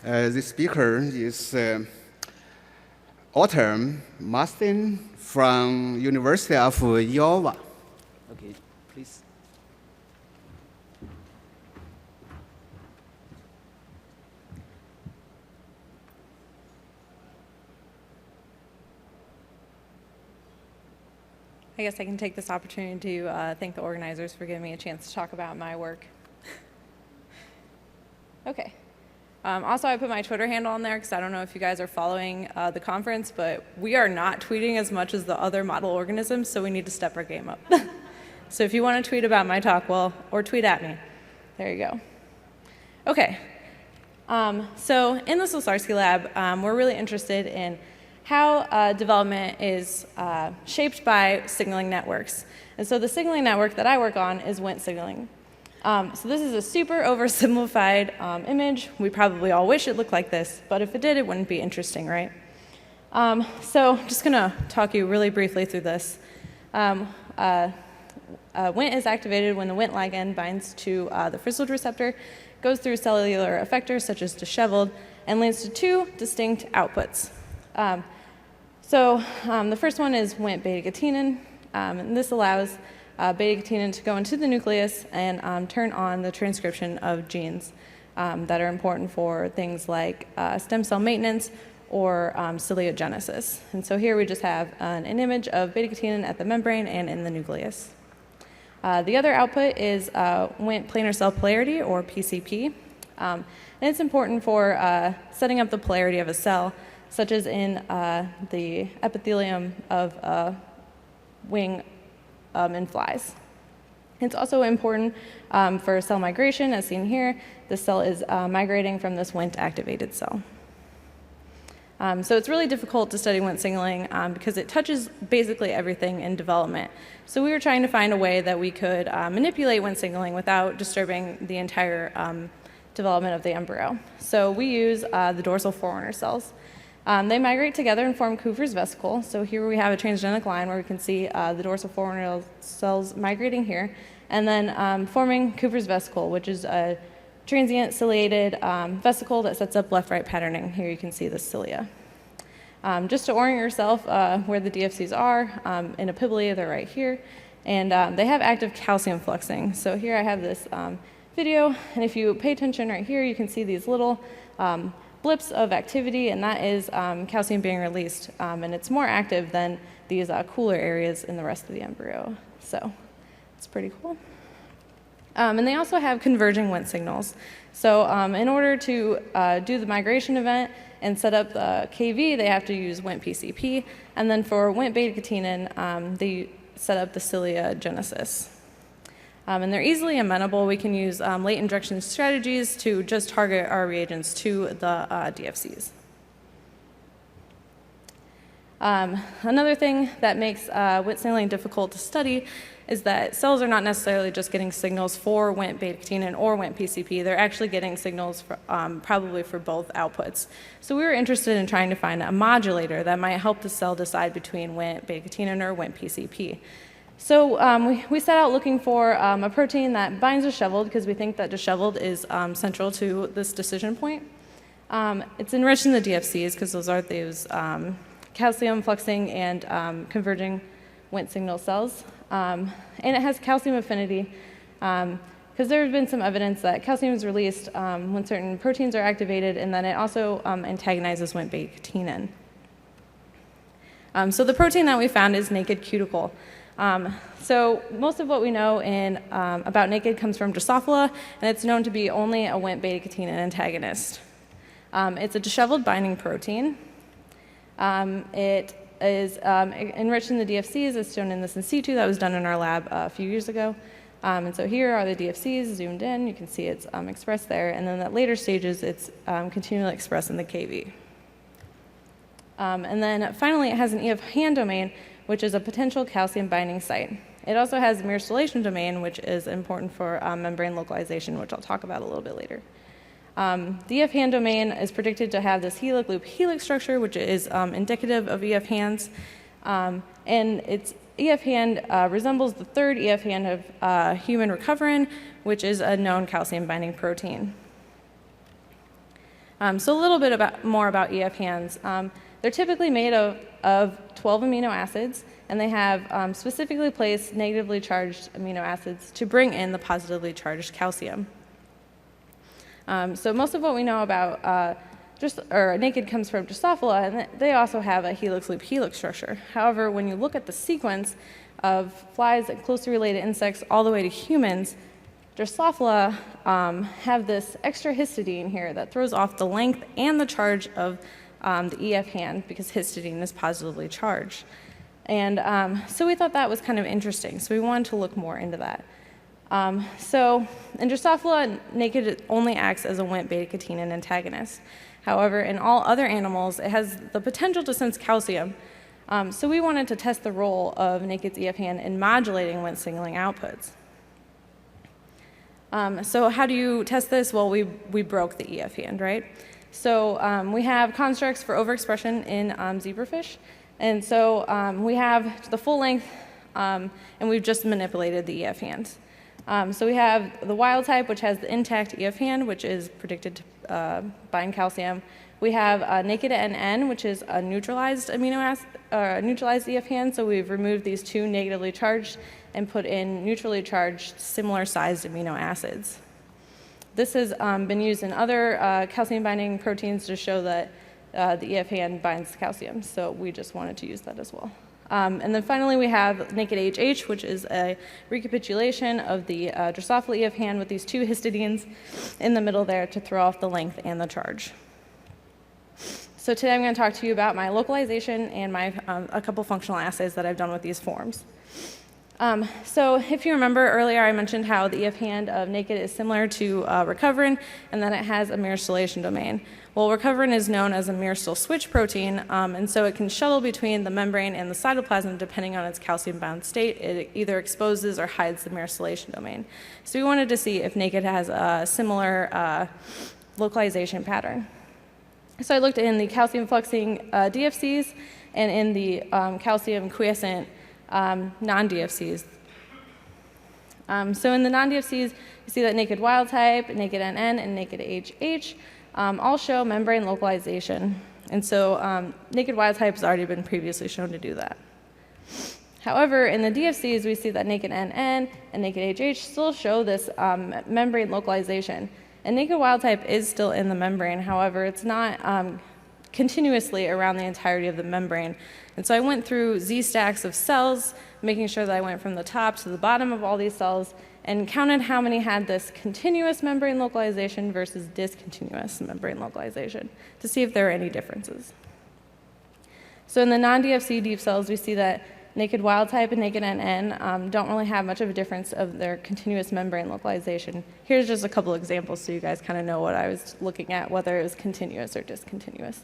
The speaker is Autumn Marsden from University of Iowa. Okay, please. I guess I can take this opportunity to thank the organizers for giving me a chance to talk about my work. Okay. Also, I put my Twitter handle on there because I don't know if you guys are following the conference, but we are not tweeting as much as the other model organisms, so we need to step our game up. So if you want to tweet about my talk, well, or tweet at me. There you go. Okay. So in the Slosarski lab, we're really interested in how development is shaped by signaling networks. And so the signaling network that I work on is Wnt signaling. So this is a super oversimplified image. We probably all wish it looked like this, but if it did, it wouldn't be interesting, right? So I'm just going to talk you really briefly through this. Wnt is activated when the Wnt ligand binds to the frizzled receptor, goes through cellular effectors such as disheveled, and leads to two distinct outputs. The first one is Wnt beta-catenin, and this allows beta-catenin to go into the nucleus and turn on the transcription of genes that are important for things like stem cell maintenance or ciliogenesis. And so here we just have an image of beta-catenin at the membrane and in the nucleus. The other output is Wnt planar cell polarity, or PCP. And it's important for setting up the polarity of a cell, such as in the epithelium of a wing in flies. It's also important for cell migration, as seen here. The cell is migrating from this Wnt-activated cell. So it's really difficult to study Wnt signaling because it touches basically everything in development. So we were trying to find a way that we could manipulate Wnt signaling without disturbing the entire development of the embryo. So we use the dorsal forerunner cells. They migrate together and form Cooper's vesicle. So here we have a transgenic line where we can see the dorsal forerunner cells migrating here, and then forming Cooper's vesicle, which is a transient ciliated vesicle that sets up left-right patterning. Here you can see the cilia. Just to orient yourself where the DFCs are, in epiphyly, they're right here, and they have active calcium fluxing. So here I have this video, and if you pay attention right here, you can see these little blips of activity, and that is calcium being released, and it's more active than these cooler areas in the rest of the embryo. So it's pretty cool. And they also have converging Wnt signals. So in order to do the migration event and set up the KV, they have to use Wnt PCP, and then for Wnt beta-catenin, they set up the ciliogenesis. And they're easily amenable. We can use late injection strategies to just target our reagents to the DFCs. Another thing that makes Wnt signaling difficult to study is that cells are not necessarily just getting signals for Wnt beta-catenin or Wnt PCP. They're actually getting signals for, probably for both outputs. So we were interested in trying to find a modulator that might help the cell decide between Wnt beta-catenin or Wnt PCP. So we set out looking for a protein that binds disheveled, because we think that disheveled is central to this decision point. It's enriched in the DFCs because those are those calcium fluxing and converging Wnt signal cells. And it has calcium affinity because there has been some evidence that calcium is released when certain proteins are activated, and then it also antagonizes Wnt beta-catenin. So the protein that we found is naked cuticle. So most of what we know about naked comes from Drosophila, and it's known to be only a Wnt beta-catenin antagonist. It's a disheveled binding protein. It is enriched in the DFCs, as shown in this in situ that was done in our lab a few years ago. And so here are the DFCs zoomed in. You can see it's expressed there, and then at later stages, it's continually expressed in the KV. And then finally, it has an EF-hand domain, which is a potential calcium binding site. It also has a myrcillation domain, which is important for membrane localization, which I'll talk about a little bit later. The EF-hand domain is predicted to have this helic loop helix structure, which is indicative of EF-hands. And its EF-hand resembles the third EF-hand of human recoverin, which is a known calcium binding protein. So a little bit more about EF-hands. They're typically made of 12 amino acids, and they have specifically placed negatively charged amino acids to bring in the positively charged calcium. So most of what we know about Nkd comes from Drosophila, and they also have a helix-loop-helix structure. However, when you look at the sequence of flies and closely related insects all the way to humans, Drosophila have this extra histidine here that throws off the length and the charge of the EF-hand because histidine is positively charged. And so we thought that was kind of interesting, so we wanted to look more into that. So in Drosophila, Nkd only acts as a Wnt beta-catenin antagonist. However, in all other animals, it has the potential to sense calcium. So we wanted to test the role of Nkd's EF-hand in modulating Wnt signaling outputs. So how do you test this? Well, we broke the EF-hand, right? So we have constructs for overexpression in Zebrafish. And so we have the full length, and we've just manipulated the EF-hands. So we have the wild type, which has the intact EF-hand, which is predicted to bind calcium. We have Nkd NN, which is a neutralized amino acid, neutralized EF-hand. So we've removed these two negatively charged and put in neutrally charged, similar-sized amino acids. This has been used in other calcium-binding proteins to show that the EF-hand binds calcium. So we just wanted to use that as well. And then finally, we have Nkd HH, which is a recapitulation of the Drosophila EF-hand with these two histidines in the middle there to throw off the length and the charge. So today I'm going to talk to you about my localization and a couple functional assays that I've done with these forms. So if you remember earlier, I mentioned how the EF-hand of Nkd is similar to recoverin, and that it has a myristoylation domain. Well, recoverin is known as a myristoyl switch protein, and so it can shuttle between the membrane and the cytoplasm depending on its calcium-bound state. It either exposes or hides the myristoylation domain. So we wanted to see if Nkd has a similar localization pattern. So I looked in the calcium fluxing DFCs and in the calcium quiescent non-DFCs. So in the non-DFCs, you see that Nkd wild type, Nkd NN, and Nkd HH all show membrane localization. And so Nkd wild type has already been previously shown to do that. However, in the DFCs, we see that Nkd NN and Nkd HH still show this membrane localization. And Nkd wild type is still in the membrane. However, it's not continuously around the entirety of the membrane. And so I went through Z-stacks of cells, making sure that I went from the top to the bottom of all these cells and counted how many had this continuous membrane localization versus discontinuous membrane localization to see if there are any differences. So in the non-DFC deep cells, we see that Nkd wild type and Nkd NN don't really have much of a difference of their continuous membrane localization. Here's just a couple examples so you guys kind of know what I was looking at, whether it was continuous or discontinuous.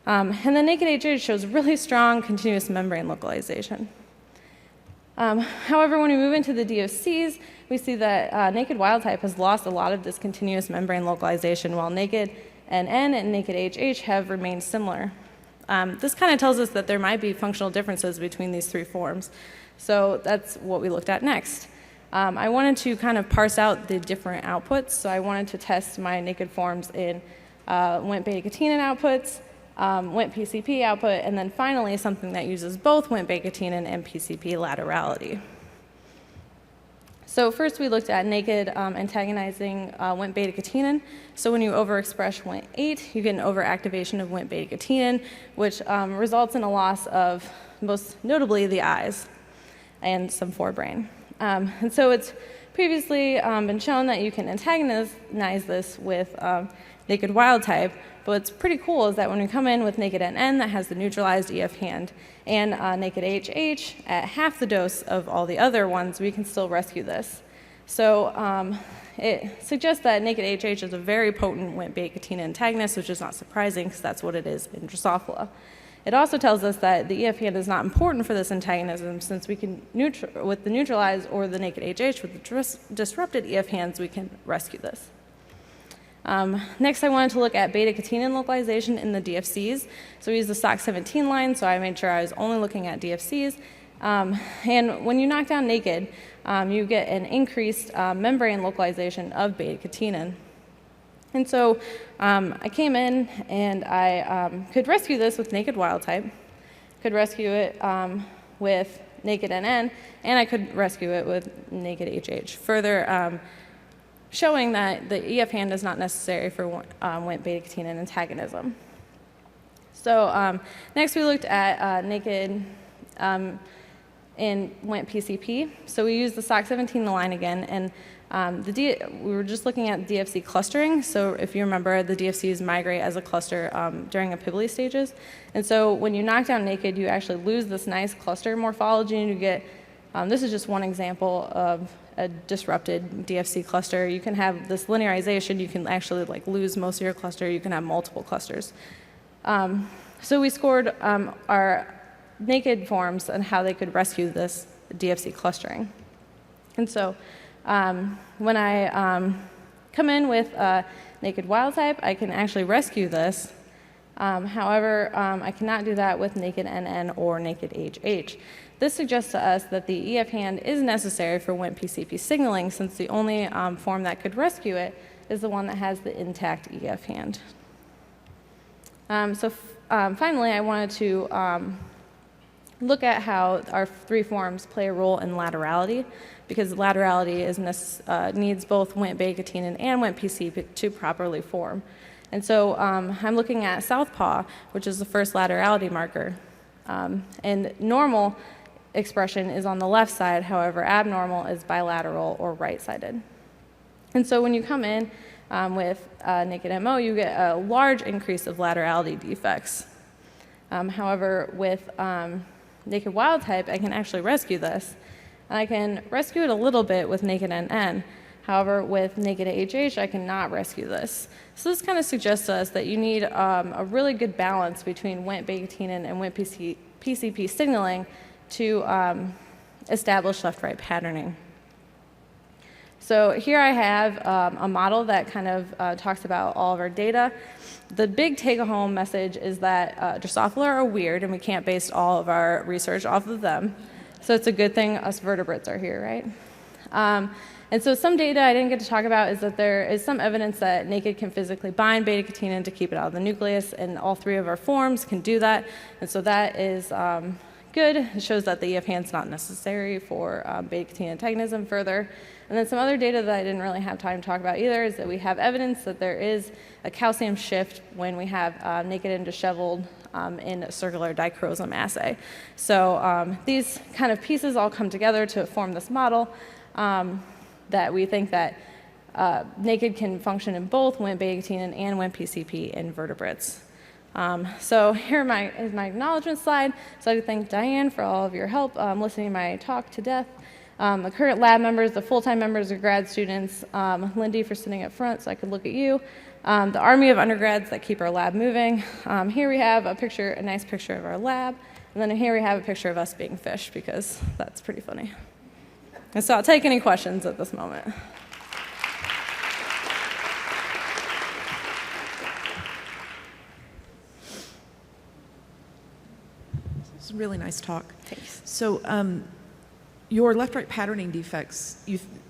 And then Nkd HH shows really strong continuous membrane localization. However, when we move into the DFCs, we see that Nkd wild type has lost a lot of this continuous membrane localization, while Nkd NN and Nkd HH have remained similar. This kind of tells us that there might be functional differences between these three forms. So that's what we looked at next. I wanted to kind of parse out the different outputs. So I wanted to test my Nkd forms in Wnt beta-catenin outputs, Wnt PCP output, and then finally something that uses both Wnt beta-catenin and PCP laterality. So first we looked at Nkd antagonizing Wnt beta-catenin. So when you overexpress Wnt8, you get an overactivation of Wnt beta-catenin, which results in a loss of, most notably, the eyes and some forebrain. And so it's previously been shown that you can antagonize this with Nkd wild type, but what's pretty cool is that when we come in with Nkd NN that has the neutralized EF-hand and Nkd HH at half the dose of all the other ones, we can still rescue this. So it suggests that Nkd HH is a very potent Wnt beta-catenin antagonist, which is not surprising because that's what it is in Drosophila. It also tells us that the EF-hand is not important for this antagonism since we can, with the neutralized or the Nkd HH with the disrupted EF-hands, we can rescue this. Next, I wanted to look at beta-catenin localization in the DFCs. So we used the SOC17 line, so I made sure I was only looking at DFCs. And when you knock down Nkd, you get an increased membrane localization of beta-catenin. And so I came in and I could rescue this with naked wild type, could rescue it with naked NN, and I could rescue it with naked HH. Further showing that the EF-hand is not necessary for Wnt beta-catenin antagonism. So next we looked at naked in Wnt PCP. So we used the SOC17 line again, and we were just looking at DFC clustering. So if you remember, the DFCs migrate as a cluster during epiphyly stages. And so when you knock down naked, you actually lose this nice cluster morphology, and you get, this is just one example of a disrupted DFC cluster. You can have this linearization. You can actually lose most of your cluster. You can have multiple clusters. So we scored our naked forms and how they could rescue this DFC clustering. And so when I come in with naked wild type, I can actually rescue this. However, I cannot do that with naked NN or naked HH. This suggests to us that the EF-hand is necessary for Wnt PCP signaling, since the only form that could rescue it is the one that has the intact EF-hand. Finally, I wanted to look at how our three forms play a role in laterality, because laterality needs both Wnt beta-catenin and Wnt PCP to properly form. And so I'm looking at southpaw, which is the first laterality marker. And normal expression is on the left side, however, abnormal is bilateral or right-sided. And so when you come in with naked MO, you get a large increase of laterality defects. However, with naked wild type, I can actually rescue this. And I can rescue it a little bit with naked NN. However, with naked HH, I cannot rescue this. So this kind of suggests to us that you need a really good balance between Wnt beta-catenin and Wnt PCP signaling to establish left-right patterning. So here I have a model that kind of talks about all of our data. The big take-home message is that Drosophila are weird, and we can't base all of our research off of them. So it's a good thing us vertebrates are here, right? And so some data I didn't get to talk about is that there is some evidence that naked can physically bind beta-catenin to keep it out of the nucleus, and all three of our forms can do that. And so that is good. It shows that the EF-hand's not necessary for beta-catenin antagonism further. And then some other data that I didn't really have time to talk about either is that we have evidence that there is a calcium shift when we have naked and disheveled in a circular dichrosum assay. So these kind of pieces all come together to form this model that we think that naked can function in both Wnt beta-catenin and Wnt PCP in vertebrates. So here is my acknowledgement slide. So I'd like to thank Diane for all of your help listening to my talk to death. The current lab members, the full-time members, or grad students, Lindy for sitting up front so I could look at you, the army of undergrads that keep our lab moving. Here we have a nice picture of our lab, and then here we have a picture of us being fish, because that's pretty funny. And so I'll take any questions at this moment. It's a really nice talk. Thanks. So your left-right patterning defects,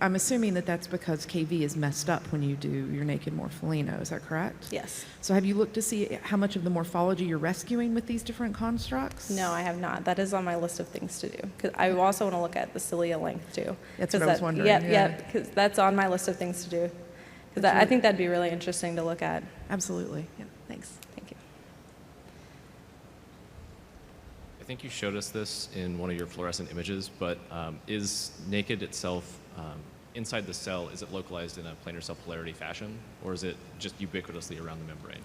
I'm assuming that that's because KV is messed up when you do your naked morpholino. Is that correct? Yes. So have you looked to see how much of the morphology you're rescuing with these different constructs? No, I have not. That is on my list of things to do. Because I also want to look at the cilia length, too. That's what I was wondering. Yeah, because that's on my list of things to do. Because I think that'd be really interesting to look at. Absolutely. Yeah, thanks. Thank you. I think you showed us this in one of your fluorescent images, but is naked itself inside the cell, is it localized in a planar cell polarity fashion, or is it just ubiquitously around the membrane?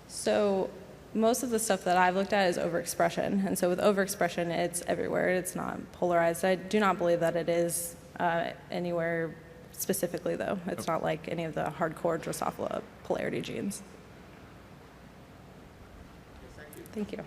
So most of the stuff that I've looked at is overexpression, and so with overexpression, it's everywhere. It's not polarized. I do not believe that it is anywhere specifically, though. It's not like any of the hardcore Drosophila polarity genes. Thank you.